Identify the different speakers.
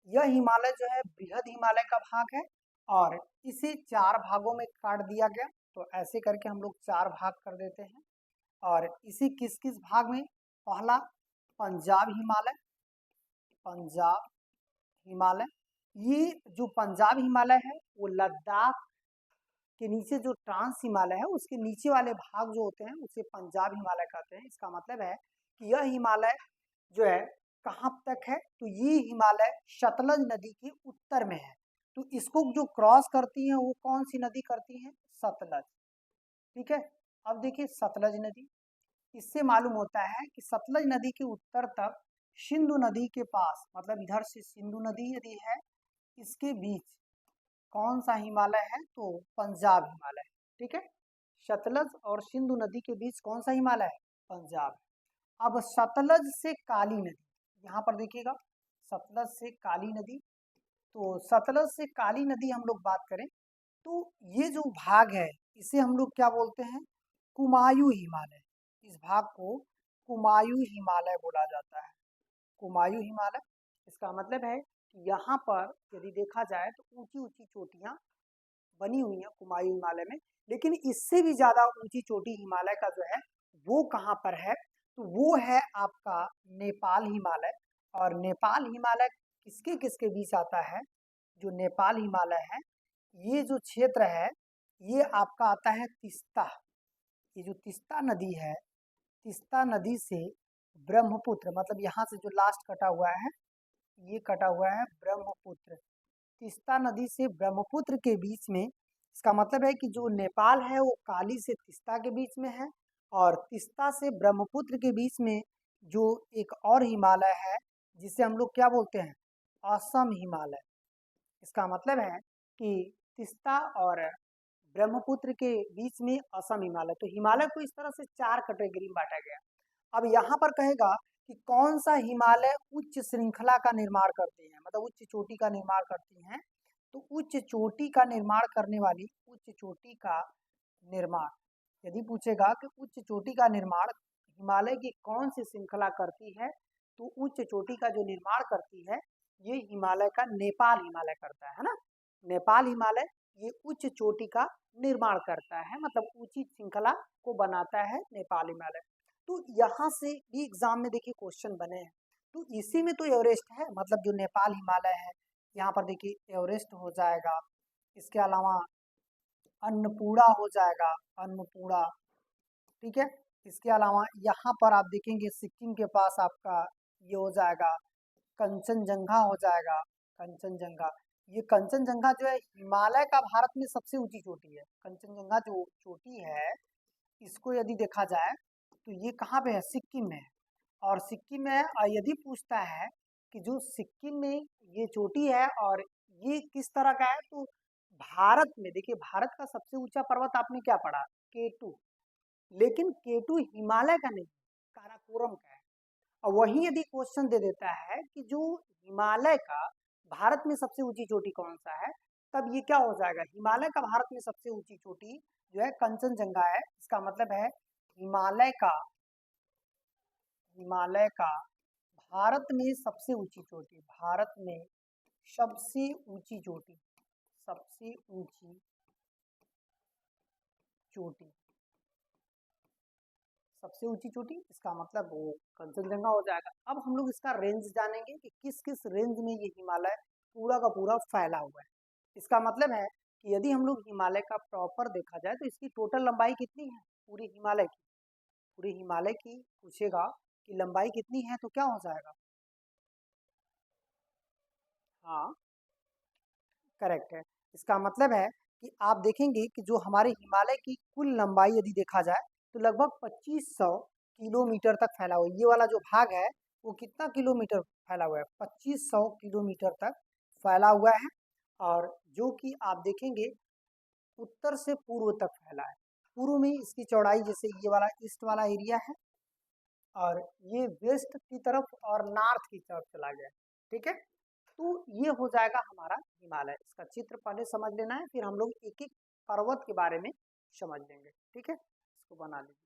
Speaker 1: यह हिमालय जो है बृहद हिमालय का भाग है और इसे 4 भागों में काट दिया गया। तो ऐसे करके हम लोग 4 भाग कर देते हैं और इसी किस किस भाग में, पहला पंजाब हिमालय, पंजाब हिमालय, ये जो पंजाब हिमालय है वो लद्दाख के नीचे जो ट्रांस हिमालय है उसके नीचे वाले भाग जो होते हैं उसे पंजाब हिमालय कहते हैं। इसका मतलब है कि यह हिमालय जो है कहाँ तक है, तो ये हिमालय सतलज नदी के उत्तर में है। तो इसको जो क्रॉस करती है वो कौन सी नदी करती है, सतलज। ठीक है, अब देखिए सतलज नदी, इससे मालूम होता है कि सतलज नदी के उत्तर तक सिंधु नदी के पास, मतलब इधर से सिंधु नदी यदि है इसके बीच कौन सा हिमालय है, तो पंजाब हिमालय। ठीक है, सतलज और सिंधु नदी के बीच कौन सा हिमालय है, पंजाब। अब सतलज से काली नदी, यहाँ पर देखिएगा सतलज से काली नदी, तो सतलज से काली नदी हम लोग बात करें तो ये जो भाग है इसे हम लोग क्या बोलते हैं, कुमायूं हिमालय। इस भाग को कुमायूं हिमालय बोला जाता है, कुमायूं हिमालय। इसका मतलब है कि यहाँ पर यदि देखा जाए तो ऊंची ऊंची चोटियाँ बनी हुई हैं कुमायूं हिमालय में, लेकिन इससे भी ज़्यादा ऊंची चोटी हिमालय का जो है वो कहाँ पर है, तो वो है आपका नेपाल हिमालय। और नेपाल हिमालय किसके किसके बीच आता है, जो नेपाल हिमालय है ये जो क्षेत्र है ये आपका आता है तीस्ता। ये जो तीस्ता नदी है, तीस्ता नदी से ब्रह्मपुत्र, मतलब यहाँ से जो लास्ट कटा हुआ है ये कटा हुआ है ब्रह्मपुत्र, तीस्ता नदी से ब्रह्मपुत्र के बीच में। इसका मतलब है कि जो नेपाल है वो काली से तीस्ता के बीच में है और तीस्ता से ब्रह्मपुत्र के बीच में जो एक और हिमालय है जिसे हम लोग क्या बोलते हैं, असम हिमालय। इसका मतलब है कि तीस्ता और ब्रह्मपुत्र के बीच में असम हिमालय। तो हिमालय को इस तरह से 4 कैटेगरी में बांटा गया। अब यहाँ पर कहेगा कि कौन सा हिमालय उच्च श्रृंखला का निर्माण करते हैं, मतलब उच्च चोटी का निर्माण करती हैं। तो उच्च चोटी का निर्माण करने वाली, उच्च चोटी का निर्माण यदि पूछेगा कि उच्च चोटी का निर्माण हिमालय की कौन सी श्रृंखला करती है, तो उच्च चोटी का जो निर्माण करती है ये हिमालय का नेपाल हिमालय करता है ना। नेपाल हिमालय ये उच्च चोटी का निर्माण करता है, मतलब ऊंची श्रृंखला को बनाता है नेपाल हिमालय। तो यहाँ से भी एग्जाम में देखिए क्वेश्चन बने हैं। तो इसी में तो एवरेस्ट है, मतलब जो नेपाल हिमालय है, यहाँ पर देखिए एवरेस्ट हो जाएगा, इसके अलावा अन्नपूर्णा हो जाएगा, अन्नपूर्णा। ठीक है, इसके अलावा यहाँ पर आप देखेंगे सिक्किम के पास आपका ये हो जाएगा कंचनजंगा हो जाएगा, कंचनजंगा। ये कंचनजंगा जो है हिमालय का भारत में सबसे ऊंची चोटी है। कंचनजंगा जो चोटी है इसको यदि देखा जाए तो ये कहाँ पे है, सिक्किम में है। और सिक्किम में है, और यदि पूछता है कि जो सिक्किम में ये चोटी है और ये किस तरह का है, तो भारत में देखिए भारत का सबसे ऊंचा पर्वत आपने क्या पढ़ा, K2, लेकिन K2 हिमालय का नहीं, काराकोरम का है। और वही यदि क्वेश्चन दे देता है कि जो हिमालय का भारत में सबसे ऊंची चोटी कौन सा है, तब ये क्या हो जाएगा, हिमालय का भारत में सबसे ऊंची चोटी जो है कंचनजंगा है। इसका मतलब है हिमालय का, हिमालय का भारत में सबसे ऊंची चोटी, भारत में सबसे ऊंची चोटी, सबसे ऊंची चोटी, सबसे ऊंची चोटी, इसका मतलब वो कंचनजंगा हो जाएगा। अब हम लोग इसका रेंज जानेंगे कि किस किस रेंज में ये हिमालय पूरा का पूरा फैला हुआ है। इसका मतलब है कि यदि हम लोग हिमालय का प्रॉपर देखा जाए तो इसकी टोटल लंबाई कितनी है, पूरी हिमालय की, पूरे हिमालय की पूछेगा कि लंबाई कितनी है तो क्या हो जाएगा, हाँ करेक्ट है। इसका मतलब है कि आप देखेंगे कि जो हमारे हिमालय की कुल लंबाई यदि देखा जाए तो लगभग 2500 किलोमीटर तक फैला हुआ है। ये वाला जो भाग है वो कितना किलोमीटर फैला हुआ है, 2500 किलोमीटर तक फैला हुआ है। और जो कि आप देखेंगे उत्तर से पूर्व तक फैला है। पूर्व में इसकी चौड़ाई जैसे ये वाला ईस्ट वाला एरिया है और ये वेस्ट की तरफ और नॉर्थ की तरफ चला गया। ठीक है, तो ये हो जाएगा हमारा हिमालय। इसका चित्र पहले समझ लेना है, फिर हम लोग एक एक पर्वत के बारे में समझ लेंगे। ठीक है, इसको बना लीजिए।